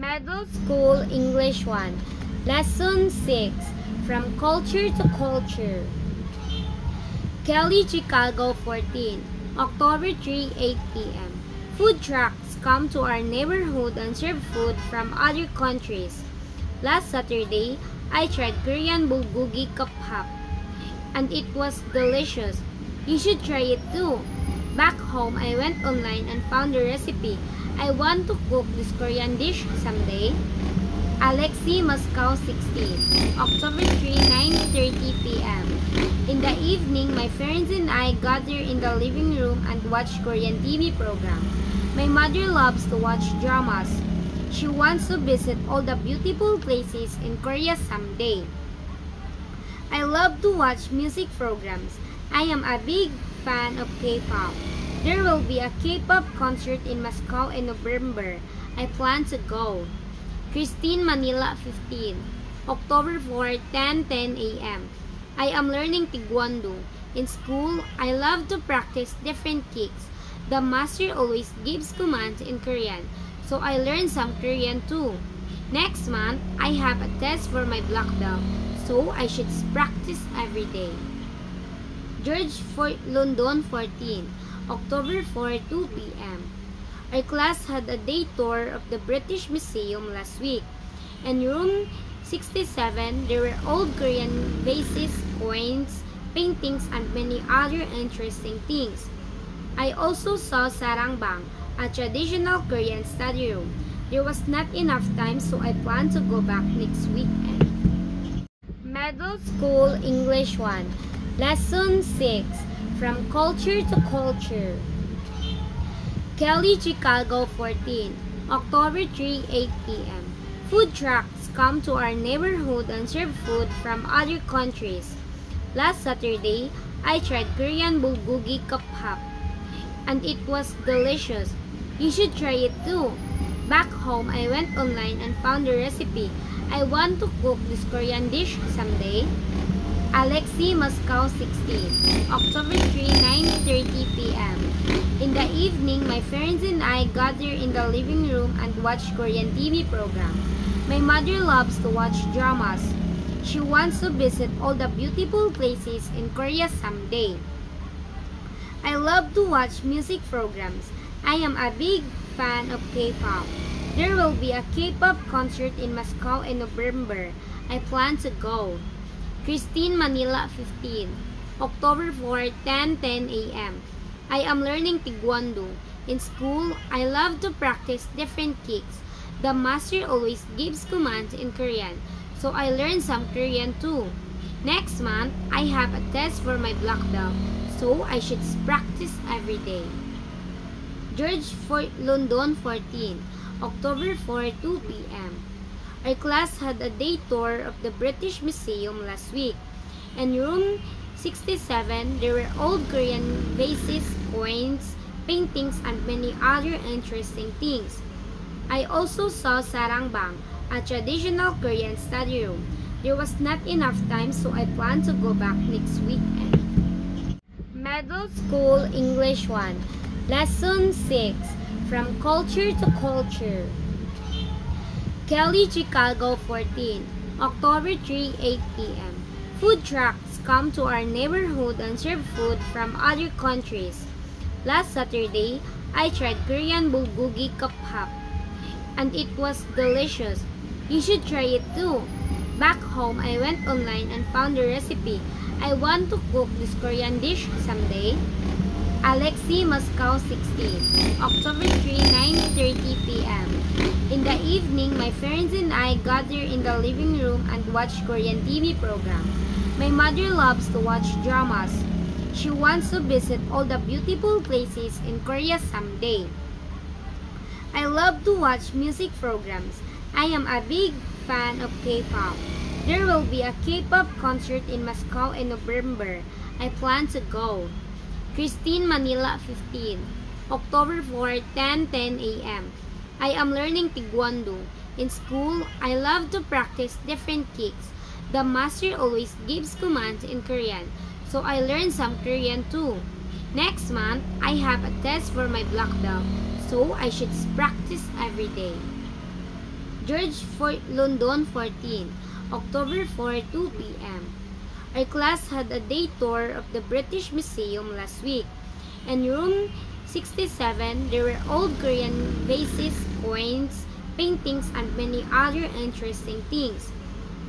Middle School English 1, Lesson 6, From Culture to Culture. Kelly, Chicago 14, October 3, 8 p.m. Food trucks come to our neighborhood and serve food from other countries. Last Saturday, I tried Korean bulgogi kaphap, and it was delicious. You should try it too. Back home, I went online and found the recipe. I want to cook this Korean dish someday. Alexi, Moscow 16, October 3, 9:30 p.m. In the evening, my friends and I gather in the living room and watch Korean TV program. My mother loves to watch dramas. She wants to visit all the beautiful places in Korea someday. I love to watch music programs. I am a big fan of K-pop. There will be a K-pop concert in Moscow in November. I plan to go. Christine, Manila 15, October 4, 10:10 a.m. I am learning Taekwondo. In school, I love to practice different kicks. The master always gives commands in Korean, so I learn some Korean too. Next month, I have a test for my black belt, so I should practice every day. George, London 14, October 4, 2 p.m. Our class had a day tour of the British Museum last week. In room 67, there were old Korean vases, coins, paintings, and many other interesting things. I also saw sarangbang, a traditional Korean study room. There was not enough time, so I plan to go back next weekend. Middle School English 1, Lesson 6, From Culture to Culture. Kelly, Chicago 14, October 3, 8 p.m. Food trucks come to our neighborhood and serve food from other countries. Last Saturday, I tried Korean bulgogi kaphap, and it was delicious. You should try it too. Back home, I went online and found the recipe. I want to cook this Korean dish someday. Alexi, Moscow 16, October 3, 9:30 p.m. In the evening, my friends and I gather in the living room and watch Korean TV program. My mother loves to watch dramas. She wants to visit all the beautiful places in Korea someday. I love to watch music programs. I am a big fan of K-pop. There will be a K-pop concert in Moscow in November. I plan to go. Christine, Manila 15, October 4, 10:10 a.m. I am learning Taekwondo. In school, I love to practice different kicks. The master always gives commands in Korean, so I learn some Korean too. Next month, I have a test for my black belt, so I should practice every day. George, London 14, October 4, 2 p.m. Our class had a day tour of the British Museum last week. In room 67, there were old Korean vases, coins, paintings, and many other interesting things. I also saw sarangbang, a traditional Korean study room. There was not enough time, so I plan to go back next weekend. Middle School English 1, Lesson 6, From Culture to Culture. Kelly, Chicago 14, October 3, 8 p.m. Food trucks come to our neighborhood and serve food from other countries. Last Saturday, I tried Korean bulgogi kaphap, and it was delicious. You should try it too. Back home, I went online and found the recipe. I want to cook this Korean dish someday. Alexi, Moscow 16, October 3, 9:30 p.m. In the evening, my friends and I gather in the living room and watch Korean TV program. My mother loves to watch dramas. She wants to visit all the beautiful places in Korea someday. I love to watch music programs. I am a big fan of K-pop. There will be a K-pop concert in Moscow in November. I plan to go. Christine, Manila 15, October 4, 10:10 a.m. I am learning Taekwondo. In school, I love to practice different kicks. The master always gives commands in Korean, so I learn some Korean too. Next month, I have a test for my black belt, so I should practice every day. George London 14, October 4, 2 p.m. Our class had a day tour of the British Museum last week. In room 67, there were old Korean vases, coins, paintings, and many other interesting things.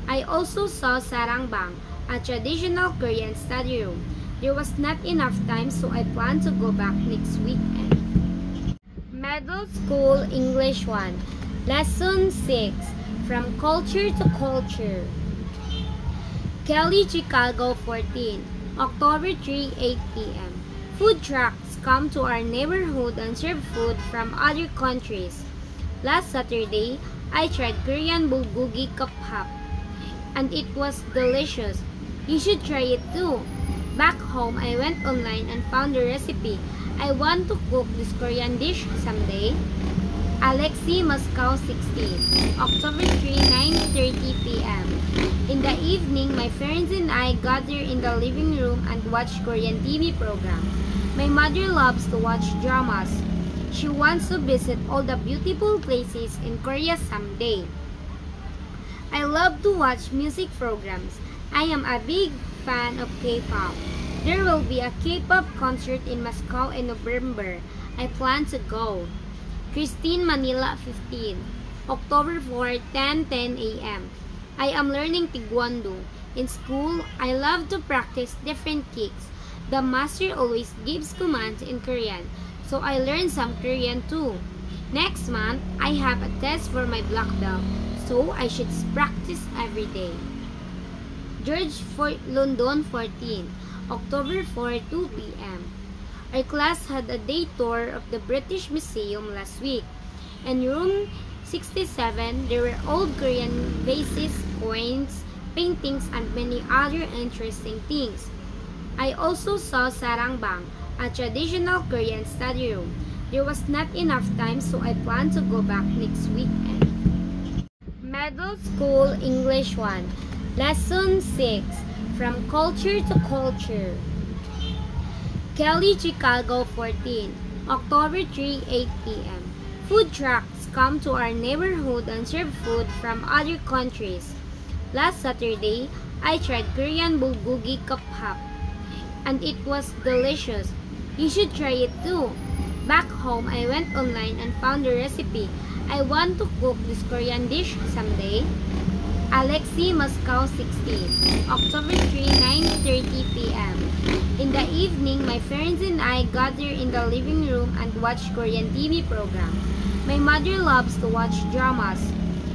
I also saw sarangbang, a traditional Korean study room. There was not enough time, so I plan to go back next weekend. Middle School English 1, Lesson 6, From Culture to Culture. Kelly, Chicago 14, October 3, 8 p.m. Food trucks come to our neighborhood and serve food from other countries. Last Saturday, I tried Korean bulgogi kaphap, and it was delicious. You should try it too. Back home, I went online and found the recipe. I want to cook this Korean dish someday. Alexi, Moscow 16, October 3, 9:30 p.m. In the evening, my friends and I gather in the living room and watch Korean TV program. My mother loves to watch dramas. She wants to visit all the beautiful places in Korea someday. I love to watch music programs. I am a big fan of K-pop. There will be a K-pop concert in Moscow in November. I plan to go. Christine, Manila 15, October 4, 10:10 a.m. I am learning Taekwondo. In school, I love to practice different kicks. The master always gives commands in Korean, so I learn some Korean too. Next month, I have a test for my black belt, so I should practice every day. George London 14, October 4, 2 p.m. Our class had a day tour of the British Museum last week. In room 67, there were old Korean vases, coins, paintings, and many other interesting things. I also saw sarangbang, a traditional Korean study room. There was not enough time, so I plan to go back next weekend. Middle School English 1, Lesson 6, From Culture to Culture. Kelly, Chicago 14, October 3, 8 p.m. Food trucks come to our neighborhood and serve food from other countries. Last Saturday, I tried Korean bulgogi kaphap, and it was delicious. You should try it too. Back home, I went online and found the recipe. I want to cook this Korean dish someday. Alexi, Moscow 16, October 3, 9:30 p.m. In the evening, my friends and I gather in the living room and watch Korean TV program. My mother loves to watch dramas.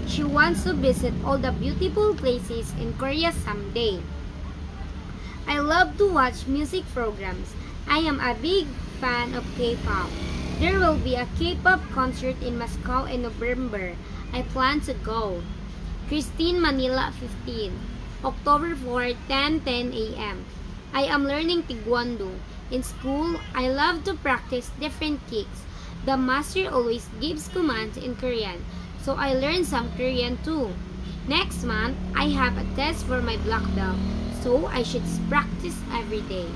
She wants to visit all the beautiful places in Korea someday. I love to watch music programs. I am a big fan of K-pop. There will be a K-pop concert in Moscow in November. I plan to go. Christine, Manila 15, October 4, 10:10 a.m. I am learning Taekwondo. In school, I love to practice different kicks. The master always gives commands in Korean, so I learn some Korean too. Next month, I have a test for my black belt, so I should practice every day.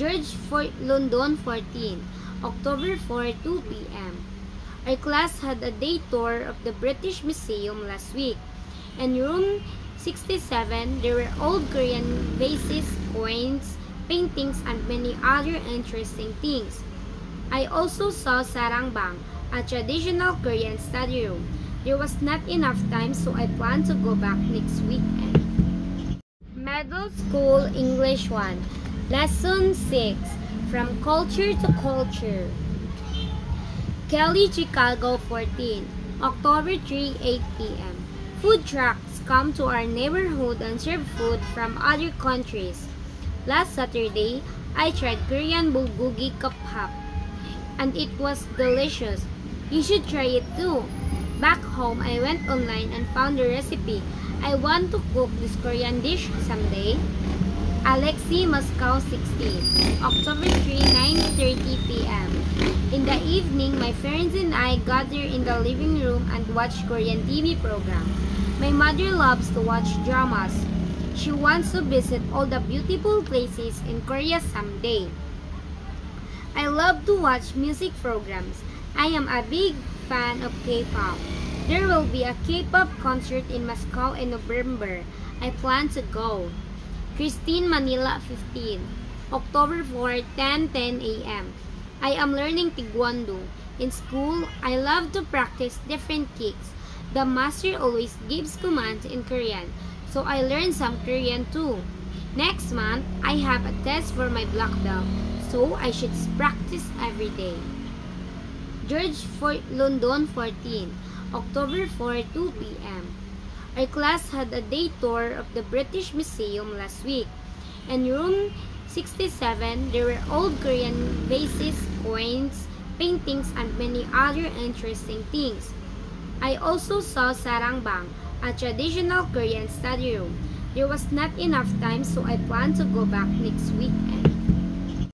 George London 14, October 4, 2 p.m. Our class had a day tour of the British Museum last week. In room 67, there were old Korean vases, coins, paintings, and many other interesting things. I also saw sarangbang, a traditional Korean study room. There was not enough time, so I plan to go back next weekend. Middle School English 1, Lesson 6, From Culture to Culture. Kelly, Chicago 14, October 3, 8 p.m. Food trucks come to our neighborhood and serve food from other countries. Last Saturday, I tried Korean bulgogi kaphap, and it was delicious. You should try it too. Back home, I went online and found the recipe. I want to cook this Korean dish someday. Alexi, Moscow 16, October 3, 9:30 p.m. In the evening, my friends and I gather in the living room and watch Korean TV program. My mother loves to watch dramas. She wants to visit all the beautiful places in Korea someday. I love to watch music programs. I am a big fan of K-pop. There will be a K-pop concert in Moscow in November. I plan to go. Christine, Manila 15. October 4, 10:10 a.m. I am learning Taekwondo. In school, I love to practice different kicks. The master always gives commands in Korean, so I learn some Korean too. Next month, I have a test for my black belt, so I should practice every day. George London 14, October 4, 2 p.m. Our class had a day tour of the British Museum last week. In room 67, there were old Korean vases, coins, paintings, and many other interesting things. I also saw sarangbang, a traditional Korean study room. There was not enough time, so I plan to go back next weekend.